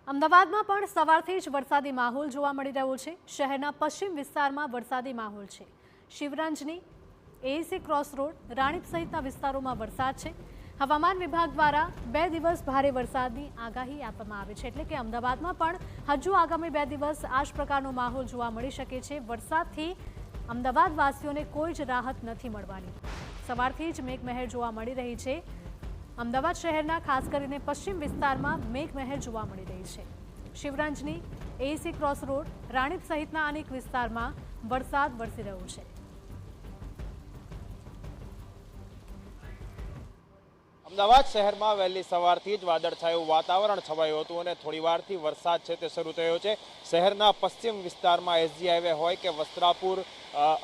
અમદાવાદમાં પણ સવારથી જ વરસાદી માહોલ જોવા મળી રહ્યો છે। શહેરના પશ્ચિમ વિસ્તારમાં વરસાદી માહોલ છે। શિવરંજની, એસી ક્રોસ રોડ, રાણીપ સહિતના વિસ્તારોમાં વરસાદ છે। હવામાન વિભાગ દ્વારા 2 દિવસ ભારે વરસાદની આગાહી આપવામાં આવી છે, એટલે કે અમદાવાદમાં પણ હજુ આગામી 2 દિવસ આ જ પ્રકારનો માહોલ જોવા મળી શકે છે। વરસાદથી અમદાવાદવાસીઓને કોઈ જ રાહત નથી મળવાની। સવારથી જ મેઘમહેર જોવા મળી રહી છે। અમદાવાદ શહેરના ખાસ કરીને પશ્ચિમ વિસ્તારમાં મેઘમહેર જોવા મળી રહી છે। શિવરંજની, એસી ક્રોસ રોડ, રાણીપ સહિતના અનેક વિસ્તારમાં વરસાદ વરસી રહ્યો છે। અમદાવાદ શહેરમાં વહેલી સવારથી જ વાદળછાયું વાતાવરણ છવાયું હતું અને થોડીવારથી વરસાદ છે તે શરૂ થયો છે। શહેરના પશ્ચિમ વિસ્તારમાં એસજી હાઈવે હોય કે વસ્ત્રાપુર,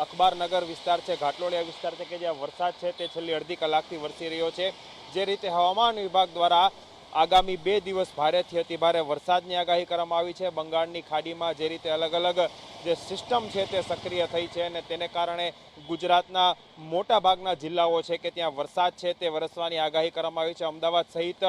અખબારનગર વિસ્તાર છે, ઘાટલોડિયા વિસ્તાર છે કે જ્યાં વરસાદ છે તે છેલ્લી અડધી કલાકથી વરસી રહ્યો છે। જે રીતે હવામાન વિભાગ દ્વારા આગામી 2 દિવસ ભારેથી અતિભારે વરસાદની આગાહી કરવામાં આવી છે। બંગાળની ખાડીમાં જે રીતે અલગ અલગ જે સિસ્ટમ છે તે સક્રિય થઈ છે અને તેને કારણે ગુજરાતના મોટા ભાગના જિલ્લાઓ છે કે ત્યાં વરસાદ છે તે વરસવાની આગાહી કરવામાં આવી છે। અમદાવાદ સહિત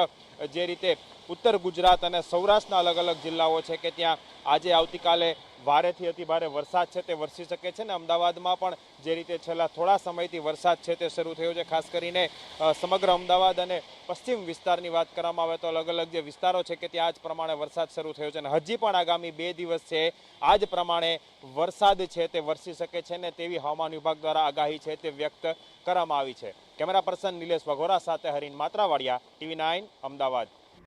જે રીતે ઉત્તર ગુજરાત અને સૌરાષ્ટ્રના અલગ અલગ જિલ્લાઓ છે કે ત્યાં આજે આવતીકાલે ભારેથી અતિભારે વરસાદ છે તે વરસી શકે છે ને અમદાવાદમાં પણ જે રીતે છેલ્લા થોડા સમયથી વરસાદ છે તે શરૂ થયો છે। ખાસ કરીને સમગ્ર અમદાવાદ અને પશ્ચિમ વિસ્તારની વાત કરવામાં આવે તો અલગ અલગ જે વિસ્તારો છે કે ત્યાં જ પ્રમાણે વરસાદ શરૂ થયો છે અને હજી પણ આગામી 2 દિવસ છે આ જ પ્રમાણે વરસાદ છે તે વરસી શકે છે ને તેવી હવામાન વિભાગ દ્વારા આગાહી છે તે વ્યક્ત કરવામાં આવી છે। કેમેરા પર્સન નિલેશ વઘોરા સાથે હરીન માત્રાવાડિયા, TV9 અમદાવાદ।